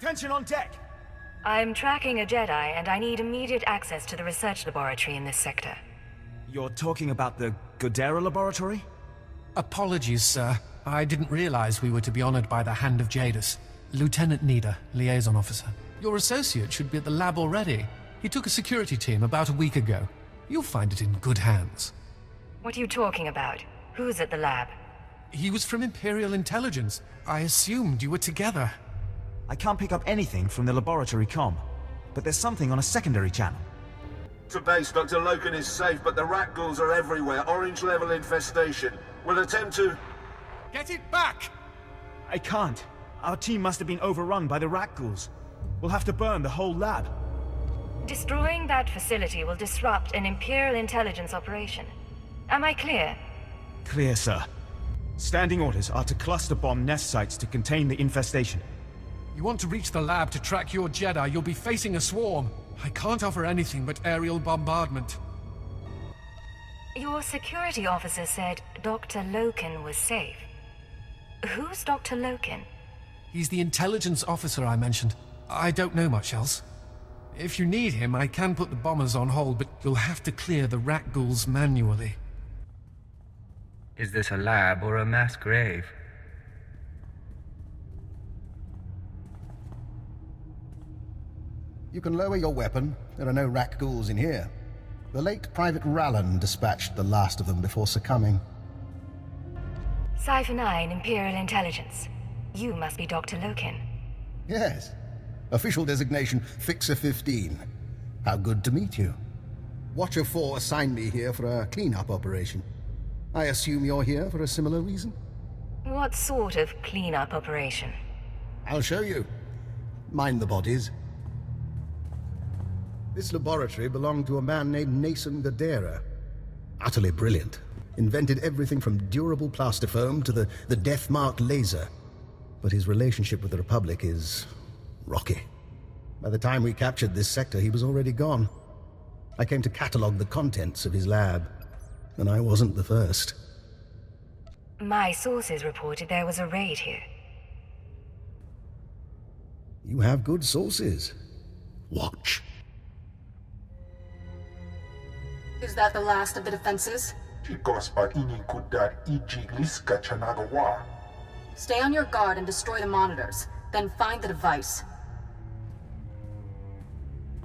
Attention on deck! I'm tracking a Jedi, and I need immediate access to the research laboratory in this sector. You're talking about the Godera laboratory? Apologies, sir. I didn't realize we were to be honored by the hand of Jadis. Lieutenant Nida, liaison officer. Your associate should be at the lab already. He took a security team about a week ago. You'll find it in good hands. What are you talking about? Who's at the lab? He was from Imperial Intelligence. I assumed you were together. I can't pick up anything from the laboratory comm, but there's something on a secondary channel. To base, Dr. Lokin is safe, but the rat ghouls are everywhere. Orange-level infestation. We'll attempt to... Get it back! I can't. Our team must have been overrun by the rat ghouls. We'll have to burn the whole lab. Destroying that facility will disrupt an Imperial Intelligence operation. Am I clear? Clear, sir. Standing orders are to cluster bomb nest sites to contain the infestation. You want to reach the lab to track your Jedi, you'll be facing a swarm. I can't offer anything but aerial bombardment. Your security officer said Dr. Lokin was safe. Who's Dr. Lokin? He's the intelligence officer I mentioned. I don't know much else. If you need him, I can put the bombers on hold, but you'll have to clear the rat ghouls manually. Is this a lab or a mass grave? You can lower your weapon. There are no rat ghouls in here. The late Private Rallan dispatched the last of them before succumbing. Cipher 9, Imperial Intelligence. You must be Dr. Lokin. Yes. Official designation Fixer-15. How good to meet you. Watcher 4 assigned me here for a cleanup operation. I assume you're here for a similar reason? What sort of cleanup operation? I'll show you. Mind the bodies. This laboratory belonged to a man named Nason Godera. Utterly brilliant. Invented everything from durable plastifoam to the death-marked laser. But his relationship with the Republic is... rocky. By the time we captured this sector, he was already gone. I came to catalog the contents of his lab, and I wasn't the first. My sources reported there was a raid here. You have good sources. Watch. Is that the last of the defenses? Stay on your guard and destroy the monitors. Then find the device.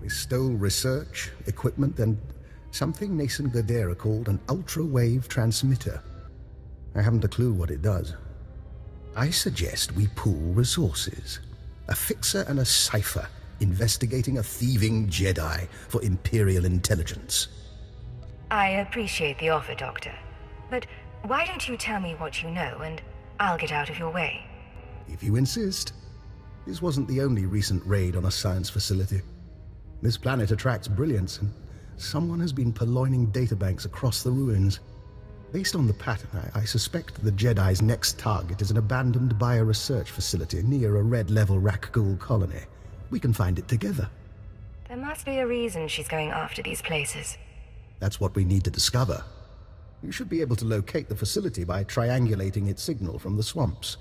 They stole research, equipment, and something Nason Godera called an ultra-wave transmitter. I haven't a clue what it does. I suggest we pool resources. A Fixer and a Cypher investigating a thieving Jedi for Imperial Intelligence. I appreciate the offer, Doctor. But why don't you tell me what you know, and I'll get out of your way? If you insist. This wasn't the only recent raid on a science facility. This planet attracts brilliance, and someone has been purloining databanks across the ruins. Based on the pattern, I suspect the Jedi's next target is an abandoned bioresearch facility near a red-level Rakghoul colony. We can find it together. There must be a reason she's going after these places. That's what we need to discover. You should be able to locate the facility by triangulating its signal from the swamps.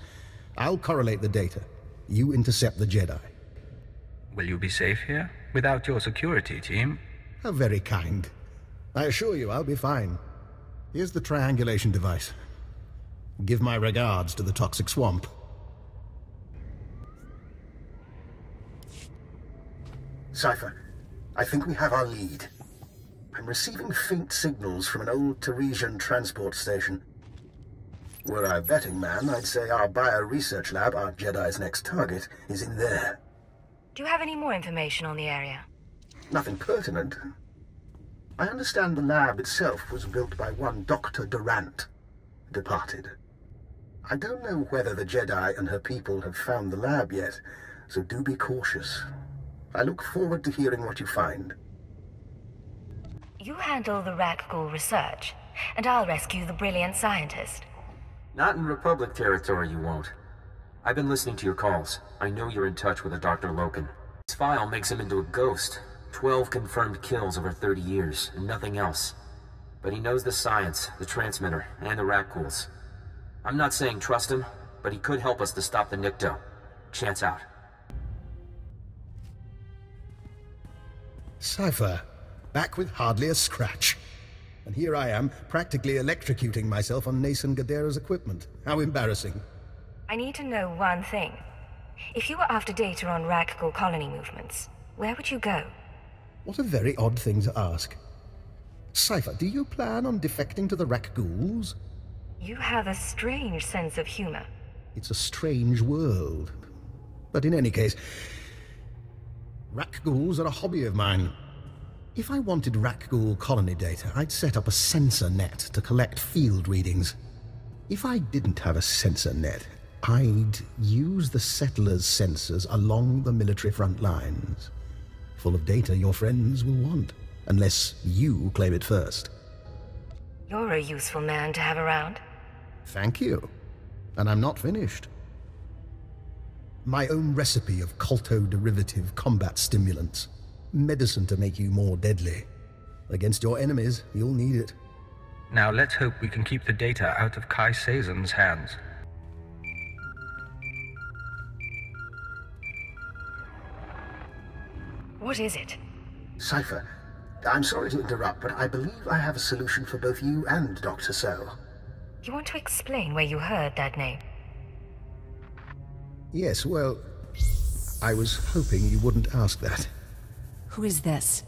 I'll correlate the data. You intercept the Jedi. Will you be safe here, without your security team? How very kind. I assure you I'll be fine. Here's the triangulation device. Give my regards to the toxic swamp. Cypher, I think we have our lead. I'm receiving faint signals from an old Teresian transport station. Were I a betting man, I'd say our bio-research lab, our Jedi's next target, is in there. Do you have any more information on the area? Nothing pertinent. I understand the lab itself was built by one Dr. Durant, departed. I don't know whether the Jedi and her people have found the lab yet, so do be cautious. I look forward to hearing what you find. You handle the Rakghoul research, and I'll rescue the brilliant scientist. Not in Republic territory, you won't. I've been listening to your calls. I know you're in touch with a Doctor Lokin. His file makes him into a ghost. 12 confirmed kills over 30 years, and nothing else. But he knows the science, the transmitter, and the Rakghouls. I'm not saying trust him, but he could help us to stop the Nikto. Chance out. Cypher, back with hardly a scratch. And here I am, practically electrocuting myself on Nason Gadera's equipment. How embarrassing. I need to know one thing. If you were after data on Rakghoul colony movements, where would you go? What a very odd thing to ask. Cypher, do you plan on defecting to the Rakghouls? You have a strange sense of humor. It's a strange world. But in any case, Rakghouls are a hobby of mine. If I wanted Rakghoul colony data, I'd set up a sensor net to collect field readings. If I didn't have a sensor net, I'd use the settlers' sensors along the military front lines. Full of data your friends will want, unless you claim it first. You're a useful man to have around. Thank you. And I'm not finished. My own recipe of colto-derivative combat stimulants. Medicine to make you more deadly. Against your enemies, you'll need it. Now let's hope we can keep the data out of Kai Sazon's hands. What is it? Cypher, I'm sorry to interrupt, but I believe I have a solution for both you and Dr. So. You want to explain where you heard that name? Yes, well, I was hoping you wouldn't ask that. Who is this?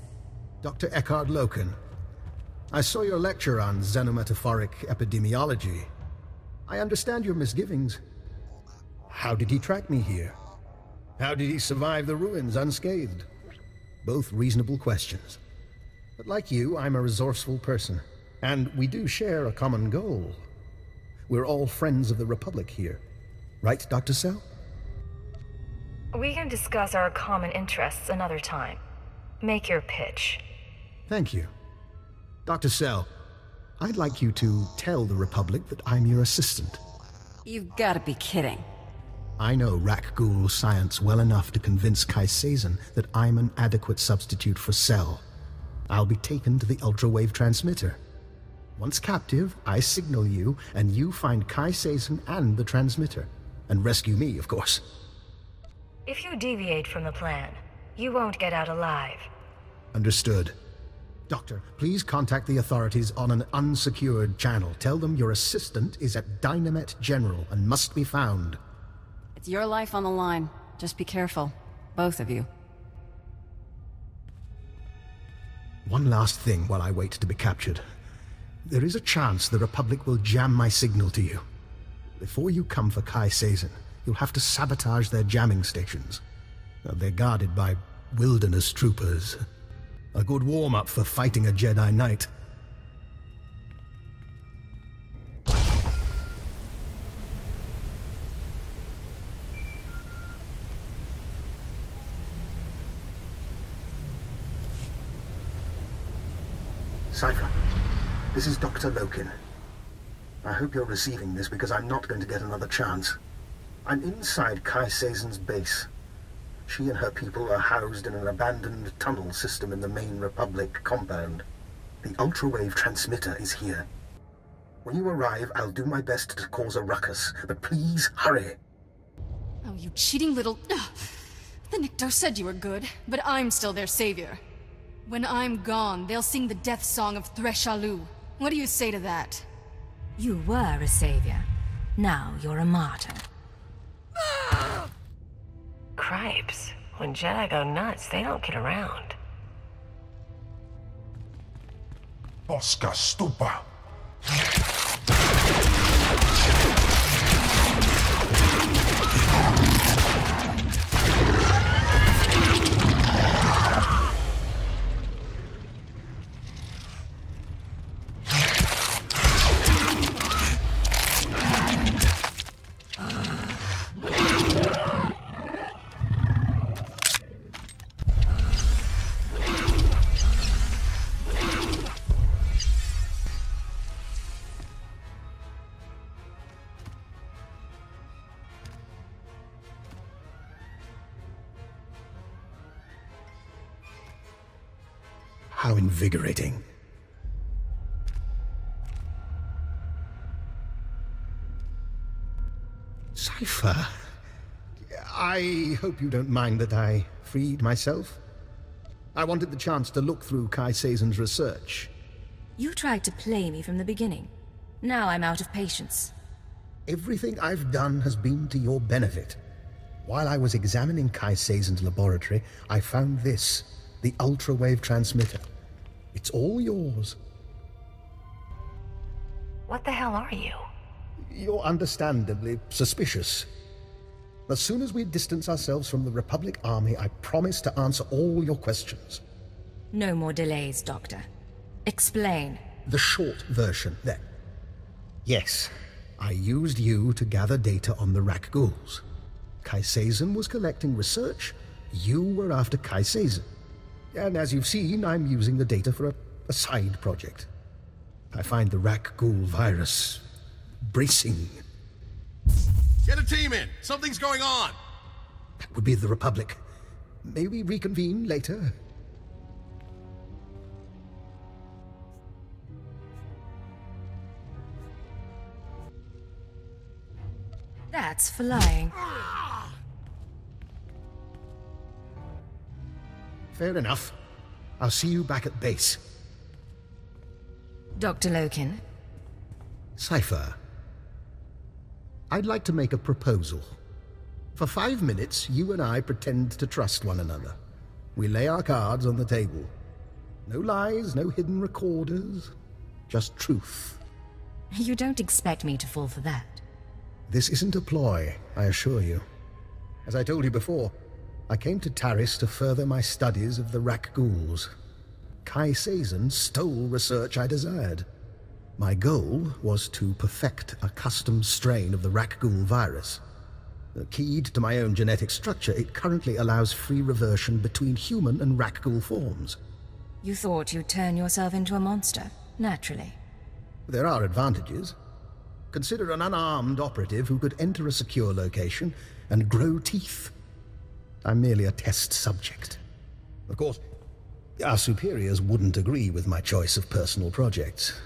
Dr. Eckard Lokin. I saw your lecture on xenometaphoric epidemiology. I understand your misgivings. How did he track me here? How did he survive the ruins unscathed? Both reasonable questions. But like you, I'm a resourceful person. And we do share a common goal. We're all friends of the Republic here. Right, Dr. Sell? We can discuss our common interests another time. Make your pitch. Thank you. Dr. Sell, I'd like you to tell the Republic that I'm your assistant. You've got to be kidding. I know Rakghoul science well enough to convince Kai Sazon that I'm an adequate substitute for Cell. I'll be taken to the ultrawave transmitter. Once captive, I signal you, and you find Kai Sazon and the transmitter. And rescue me, of course. If you deviate from the plan, you won't get out alive. Understood. Doctor, please contact the authorities on an unsecured channel. Tell them your assistant is at Dynamet General and must be found. It's your life on the line. Just be careful. Both of you. One last thing while I wait to be captured. There is a chance the Republic will jam my signal to you. Before you come for Kai Sazon, you'll have to sabotage their jamming stations. They're guarded by wilderness troopers. A good warm-up for fighting a Jedi Knight. Cypher, this is Doctor Lokin. I hope you're receiving this because I'm not going to get another chance. I'm inside Kai Sazon's base. She and her people are housed in an abandoned tunnel system in the main Republic compound. The ultrawave transmitter is here. When you arrive, I'll do my best to cause a ruckus, but please hurry. Oh, you cheating little... Ugh. The Nikto said you were good, but I'm still their savior. When I'm gone, they'll sing the death song of Threshalu. What do you say to that? You were a savior. Now you're a martyr. Cripes. When Jedi go nuts, they don't get around. Oscar Stupa. How invigorating. Cypher, I hope you don't mind that I freed myself. I wanted the chance to look through Kai Seizen's research. You tried to play me from the beginning. Now I'm out of patience. Everything I've done has been to your benefit. While I was examining Kai Seizen's laboratory, I found this, the ultra-wave transmitter. It's all yours. What the hell are you? You're understandably suspicious. As soon as we distance ourselves from the Republic Army, I promise to answer all your questions. No more delays, Doctor. Explain. The short version, then. Yes, I used you to gather data on the Rak Ghouls. Kai Seizen was collecting research, you were after Kai Seizen. And as you've seen, I'm using the data for a side project. I find the Rak Ghoul virus bracing. Get a team in! Something's going on! That would be the Republic. May we reconvene later? That's flying. Fair enough. I'll see you back at base. Dr. Lokin? Cypher. I'd like to make a proposal. For 5 minutes, you and I pretend to trust one another. We lay our cards on the table. No lies, no hidden recorders. Just truth. You don't expect me to fall for that. This isn't a ploy, I assure you. As I told you before, I came to Taris to further my studies of the Rak Ghouls. Kai Seizen stole research I desired. My goal was to perfect a custom strain of the Rak Ghoul virus. Keyed to my own genetic structure, it currently allows free reversion between human and Rak Ghoul forms. You thought you'd turn yourself into a monster, naturally. There are advantages. Consider an unarmed operative who could enter a secure location and grow teeth. I'm merely a test subject. Of course, our superiors wouldn't agree with my choice of personal projects.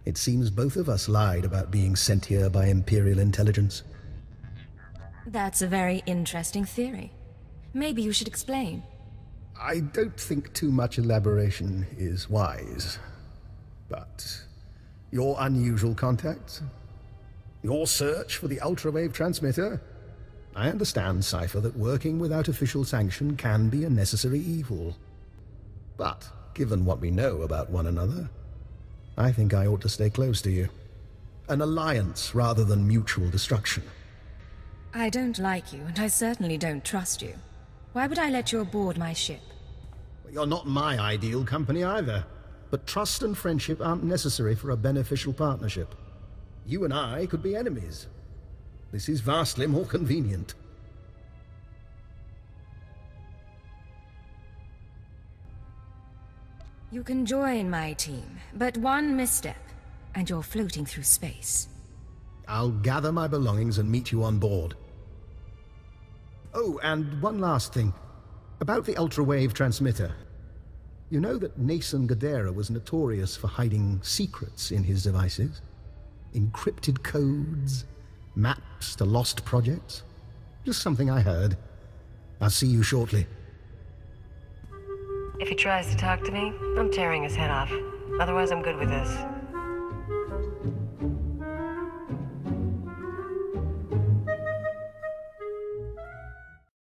It seems both of us lied about being sent here by Imperial intelligence. That's a very interesting theory. Maybe you should explain. I don't think too much elaboration is wise. But your unusual contacts? Your search for the ultra-wave transmitter? I understand, Cypher, that working without official sanction can be a necessary evil. But, given what we know about one another, I think I ought to stay close to you. An alliance rather than mutual destruction. I don't like you, and I certainly don't trust you. Why would I let you aboard my ship? You're not my ideal company either. But trust and friendship aren't necessary for a beneficial partnership. You and I could be enemies. This is vastly more convenient. You can join my team, but one misstep, and you're floating through space. I'll gather my belongings and meet you on board. Oh, and one last thing. About the ultra-wave transmitter. You know that Nason Gadera was notorious for hiding secrets in his devices? Encrypted codes, maps to lost projects? Just something I heard. I'll see you shortly. If he tries to talk to me, I'm tearing his head off. Otherwise, I'm good with this.